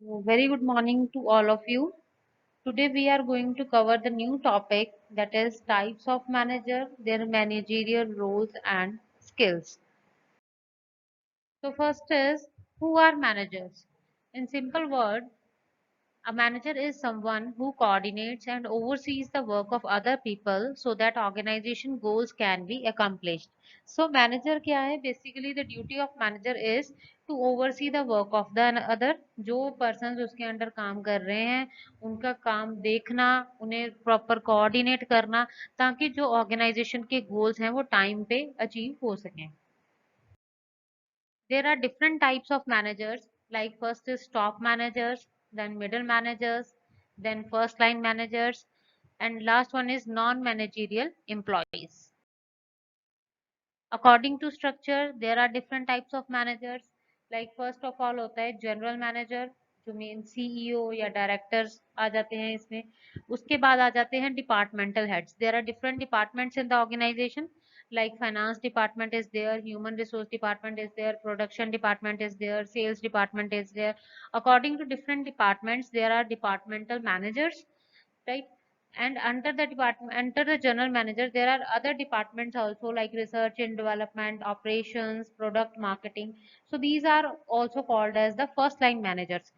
Very good morning to all of you. Today we are going to cover the new topic that is types of manager, their managerial roles and skills. So first is who are managers? In simple word, a manager is someone who coordinates and oversees the work of other people so that organization goals can be accomplished. So manager क्या है? Basically the duty of manager is to oversee the work of the other. जो persons उसके under काम कर रहे हैं उनका काम देखना, उन्हें प्रॉपर कोऑर्डिनेट करना ताकि जो ऑर्गेनाइजेशन के गोल्स हैं वो टाइम पे अचीव हो सकें. There are different types of managers, like first is top managers, then middle managers, then first line managers, and last one is non-managerial employees. According to structure, there are different types of managers. Like first of all होता है general manager, जो main CEO या directors आ जाते हैं इसमें. उसके बाद आ जाते हैं departmental heads. There are different departments in the organization. Like finance department is there, human resource department is there, production department is there, sales department is there. According to different departments, there are departmental managers, right? And under the general manager there are other departments also, like research and development, operations, product marketing. So these are also called as the first line managers.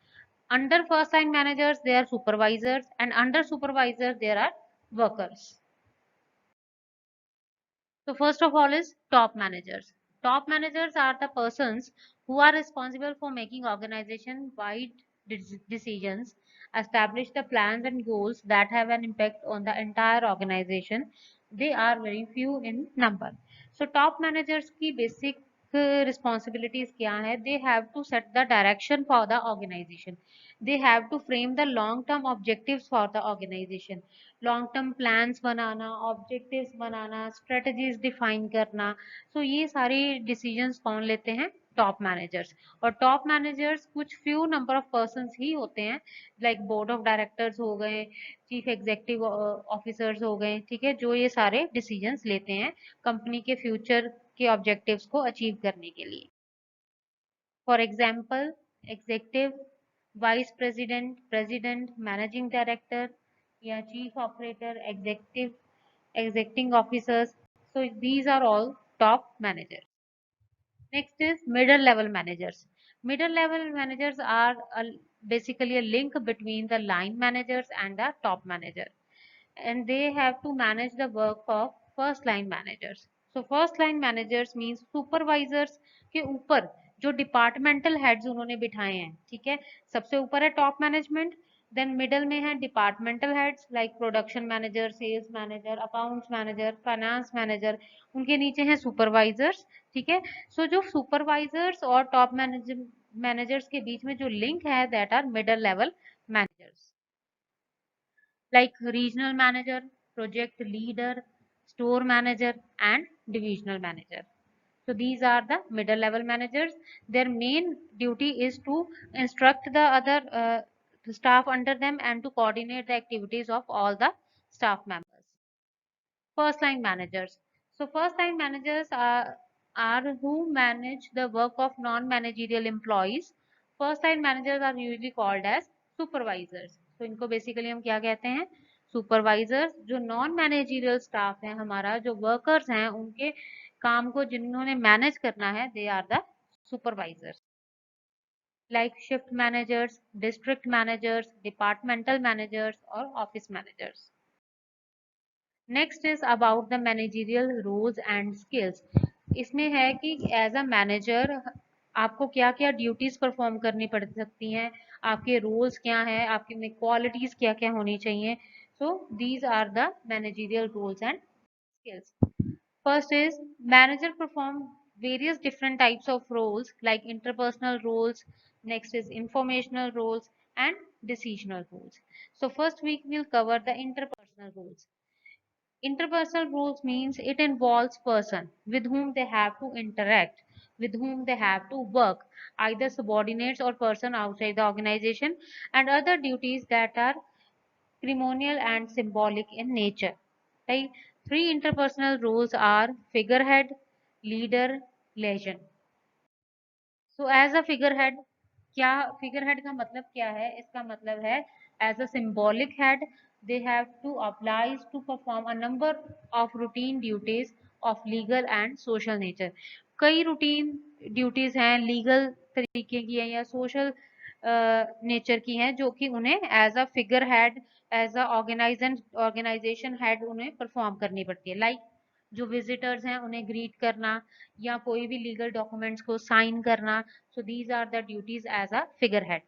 Under first line managers there are supervisors, and under supervisors there are workers. So first of all is top managers. Top managers are the persons who are responsible for making organization wide decisions, establish the plans and goals that have an impact on the entire organization. They are very few in number. So top managers की basic responsibilities क्या है? They have to set the direction for the organization. They have to frame the long term objectives for the organization. Long term plans banana, objectives banana, strategies define करना. सो ये सारे decisions कौन लेते हैं? Top managers. और top managers कुछ few number of persons ही होते हैं, लाइक बोर्ड ऑफ डायरेक्टर्स हो गए, चीफ एग्जीक्यूटिव ऑफिसर्स हो गए, ठीक है, जो ये सारे डिसीजंस लेते हैं कंपनी के फ्यूचर के ऑब्जेक्टिव्स को अचीव करने के लिए. For example, executive, vice president, president, managing director या chief operator, executive, executing officers. So these are all top managers. Next is middle level managers. Middle level managers are basically a link between the line managers and the top manager, and they have to manage the work of first line managers. So first line managers means supervisors के ऊपर जो departmental heads उन्होंने बिठाए हैं, ठीक है. सबसे ऊपर है टॉप मैनेजमेंट, देन मिडल में है departmental heads like production manager, sales manager, accounts manager, finance manager. उनके नीचे हैं सुपरवाइजर्स, ठीक है. सो जो सुपरवाइजर्स और टॉप मैनेजर्स के बीच में जो लिंक है, that are middle level managers, like regional manager, project leader, store manager, and divisional manager. So these are the middle level managers. Their main duty is to instruct the other staff under them and to coordinate the activities of all the staff members. First line managers. So first line managers are who manage the work of non-managerial employees. First line managers are usually called as supervisors. So इनको basically हम क्या कहते हैं? Supervisors. जो non-managerial staff है हमारा, जो workers हैं, उनके काम को जिन्होंने manage करना है, they are the supervisors. Like shift managers, district managers, departmental managers, or office managers. Next is about the managerial roles and skills. इसमें है कि एज अ मैनेजर आपको क्या क्या ड्यूटीज परफॉर्म करनी पड़ सकती हैं, आपके रोल्स क्या हैं, आपके में क्वालिटीज क्या क्या होनी चाहिए. So these are the managerial roles and skills. First is manager perform various different types of roles like interpersonal roles, next is informational roles and decisional roles. So first we will cover the interpersonal roles. Interpersonal roles means it involves person with whom they have to interact, with whom they have to work, either subordinates or person outside the organization, and other duties that are ceremonial and symbolic in nature. Right? Three interpersonal roles are figurehead, leader, legend. So as a figurehead, क्या figure head का मतलब क्या है? इसका मतलब है as a symbolic head they have to applies to perform a number of routine duties of legal and social nature. कई routine duties हैं, लीगल तरीके की है या सोशल नेचर की हैं, जो कि उन्हें as a figure head, as a organisation head उन्हें परफॉर्म करनी पड़ती है। लाइक जो विजिटर्स हैं उन्हें ग्रीट करना या कोई भी लीगल डॉक्यूमेंट्स को साइन करना। So these are the duties as a figurehead.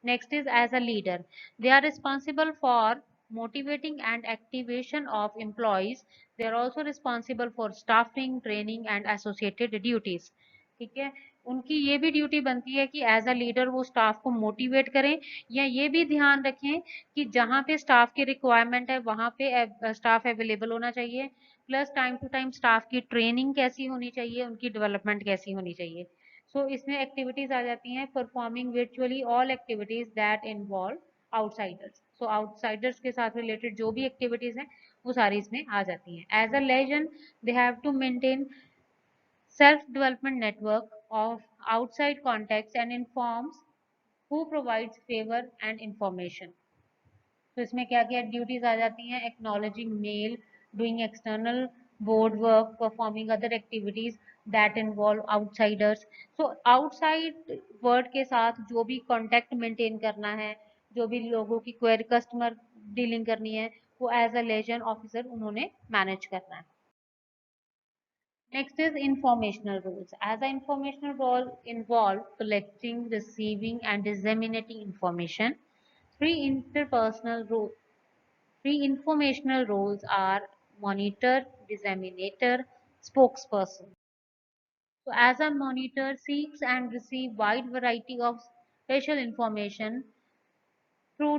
Next is as a leader. They are responsible for motivating and activation of employees. They are also responsible for staffing, training and associated duties. ठीक है, उनकी ये भी duty बनती है कि as a leader वो staff को मोटिवेट करें, या ये भी ध्यान रखें कि जहाँ पे स्टाफ की रिक्वायरमेंट है वहाँ पे स्टाफ अवेलेबल होना चाहिए, plus time to time staff की ट्रेनिंग कैसी होनी चाहिए, उनकी डेवलपमेंट कैसी होनी चाहिए। सो इसमें एक्टिविटीज आ जाती हैं performing virtually all activities that involve outsiders. So outsiders के साथ रिलेटेड जो भी एक्टिविटीज हैं वो सारी इसमें आ जाती हैं। As a liaison they have to maintain self development network of outside contacts and informs who provides favor and information। तो इसमें क्या क्या ड्यूटीज आ जाती हैं? Acknowledging mail, doing external board work, performing other activities that involve outsiders. So outside world के साथ जो भी कांटेक्ट मेंटेन करना है, जो भी लोगों की क्वेरी कस्टमर डीलिंग करनी है, वो एज अ लेजन ऑफिसर उन्होंने मैनेज करना है। Next is informational roles. As an informational role involve collecting, receiving, and disseminating information. Three interpersonal roles. Three informational roles are monitor, disseminator, spokesperson. So as a monitor seeks and receive wide variety of spatial information through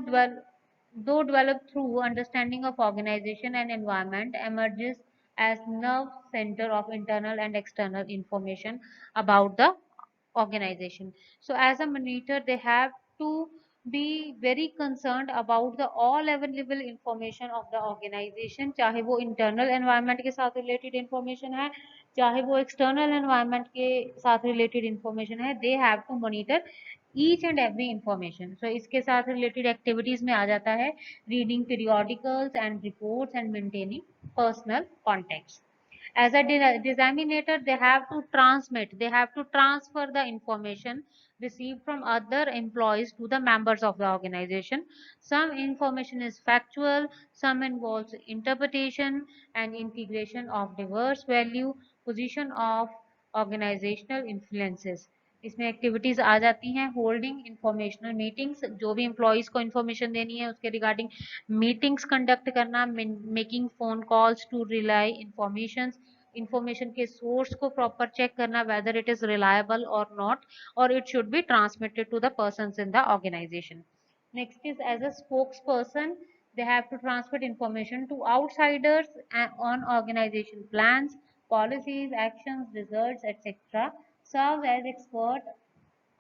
though developed through understanding of organization and environment, emerges as nerve center of internal and external information about the organization. So as a monitor, they have to be very concerned about the all available information of the organization, चाहे वो internal environment के साथ related information है, चाहे वो external environment के साथ related information है, they have to monitor each and every information. So इसके साथ related activities में आ जाता है reading periodicals and reports and maintaining personal contacts. As a disseminator, they have to transmit, they have to transfer the information received from other employees to the members of the organization. Some information is factual, some involves interpretation and integration of diverse value position of organizational influences. इसमें activities आ जाती हैं holding informational meetings, जो भी employees को information देनी है उसके रिगार्डिंग मीटिंग्स कंडक्ट करना, making phone calls to relay information के सोर्स को प्रॉपर चेक करना वेदर इट इज रिलायबल और नॉट, और it should be transmitted to the persons in the organisation. Next is as a spokesperson they have to transmit information to outsiders on organization plans, policies, actions, results, etc. Serves as expert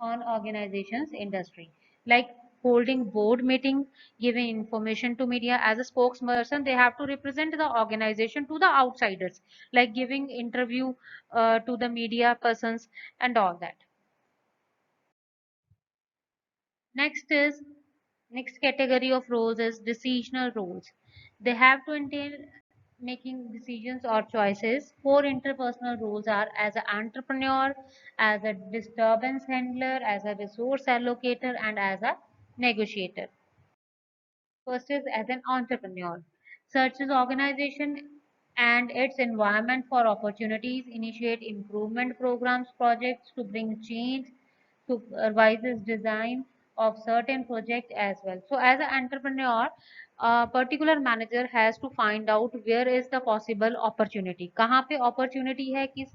on organizations industry, like holding board meeting, giving information to media. As a spokesperson, they have to represent the organization to the outsiders, like giving interview to the media persons and all that. Next is next category of roles is decisional roles. They have to entail making decisions or choices. Four interpersonal roles are as an entrepreneur, as a disturbance handler, as a resource allocator, and as a negotiator. First is as an entrepreneur. Searches organization and its environment for opportunities, initiate improvement programs, projects to bring change, supervises design of certain project as well. So as an entrepreneur, a particular manager has to find out where is the possible opportunity, कहाँ पे opportunity है, किस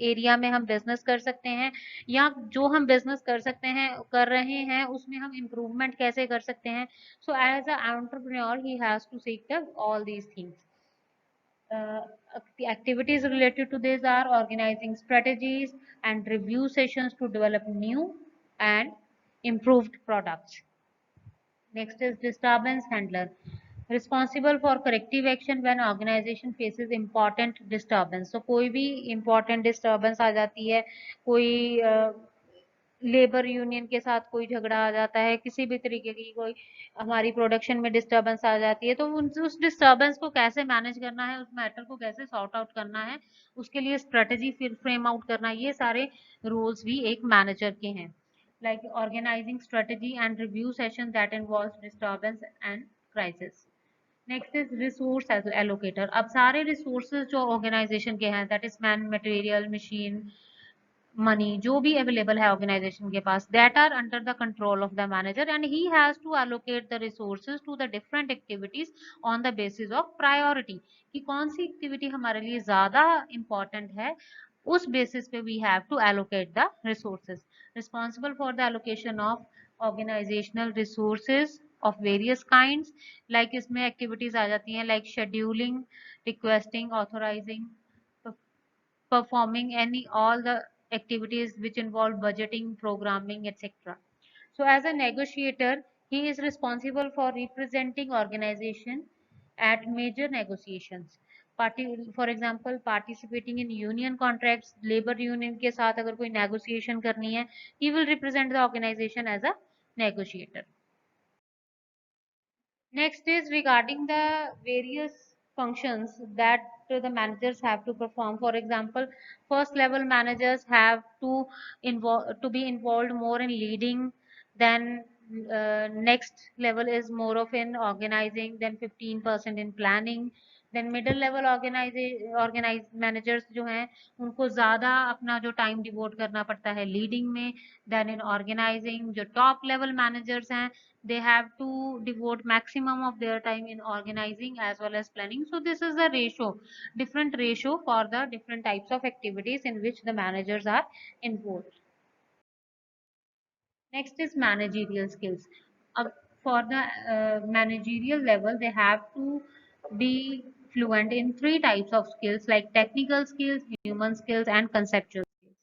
area में हम business कर सकते हैं, या जो हम बिजनेस कर सकते हैं कर रहे हैं उसमें हम इम्प्रूवमेंट कैसे कर सकते हैं। So as a entrepreneur he has to seek the all these things. The activities related to this are organizing strategies and review sessions to develop new and improved products. Next is disturbance handler, responsible for corrective action when organization faces important disturbance. So कोई भी important disturbance आ जाती है, कोई labour union के साथ कोई झगड़ा आ जाता है, किसी भी तरीके की कोई हमारी प्रोडक्शन में डिस्टरबेंस आ जाती है, तो उस डिस्टरबेंस को कैसे मैनेज करना है, उस मैटर को कैसे सॉर्ट आउट करना है, उसके लिए स्ट्रेटेजी फिर फ्रेम आउट करना, ये सारे रोल्स भी एक मैनेजर के हैं। Like organising strategy and review session that involves disturbance and crisis. Next is resource allocator. अब सारे रिसोर्सेज जो ऑर्गेनाइजेशन के हैं, that is man, material, machine, money, जो भी अवेलेबल है ऑर्गेनाइजेशन के पास, that are under the control of the manager and he has to allocate the resources to the different activities on the basis of priority, कि कौन सी activity हमारे लिए ज्यादा इंपॉर्टेंट है, उस बेसिस पे we have to allocate the resources. Responsible for the allocation of organisational resources of various kinds, like इसमें activities आ जाती हैं like scheduling, requesting, authorising, performing any all the activities which involve budgeting, programming, etc. So as a negotiator, he is responsible for representing organization at major negotiations. For example, participating in union contracts, labor union के साथ अगर कोई negotiation करनी है, he will represent the organization as a negotiator. Next is regarding the various functions that the managers have to perform. For example, first level managers have to be involved more in leading. Then next level is more of in organizing. Then 15% in planning. Then middle level organize managers जो हैं उनको ज़्यादा अपना जो time devote करना पड़ता है leading में. Then in organizing जो top level managers हैं, they have to devote maximum of their time in organizing as well as planning. So this is the ratio, different ratio for the different types of activities in which the managers are involved. Next is managerial skills. For the managerial level, they have to be fluent in three types of skills like technical skills, human skills, and conceptual skills.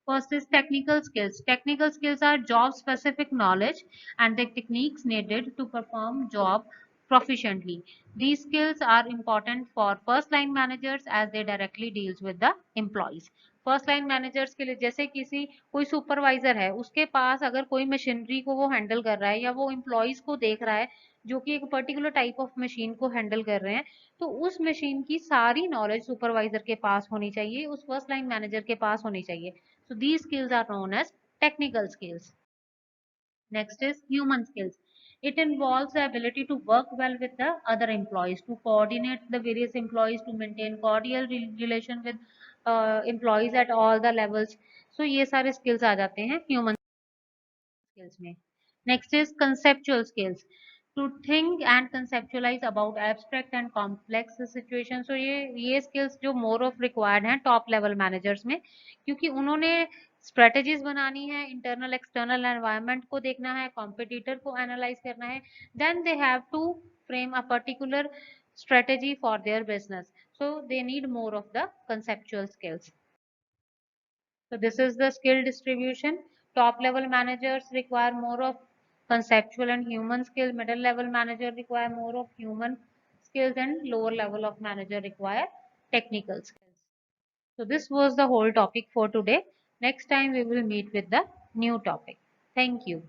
First is technical skills. Technical skills are job specific knowledge and the techniques needed to perform job proficiently. These skills are important for first line managers as they directly deals with the employees. First line managers के लिए जैसे किसी कोई supervisor है, उसके पास अगर कोई machinery को वो हैंडल कर रहा है या वो एम्प्लॉयज को देख रहा है जो कि एक पर्टिकुलर टाइप ऑफ मशीन को हैंडल कर रहे हैं, तो उस मशीन की सारी नॉलेज सुपरवाइजर के पास होनी चाहिए, उस फर्स्ट लाइन मैनेजर के पास होनी चाहिए. So these skills are known as technical skills. Next is human skills. It involves the ability to work well with the other employees, to coordinate the various employees, to maintain cordial relation with employees at all the levels. So ये सारे skills आ जाते हैं human skills में. Next is conceptual skills. To think and conceptualize about abstract and complex situations. So ये skills जो more of required हैं top level managers में, क्योंकि उन्होंने स्ट्रेटेजीज बनानी है, इंटरनल एक्सटर्नल एनवायरनमेंट को देखना है, कॉम्पिटिटर को एनालाइज करना है, then they have to frame a particular strategy for their business. So they need more of the conceptual skills. So this is the skill distribution. Top level managers require more of conceptual and human skill. Middle level manager require more of human skills and lower level of manager require technical skills. So this was the whole topic for today. Next time we will meet with the new topic. Thank you.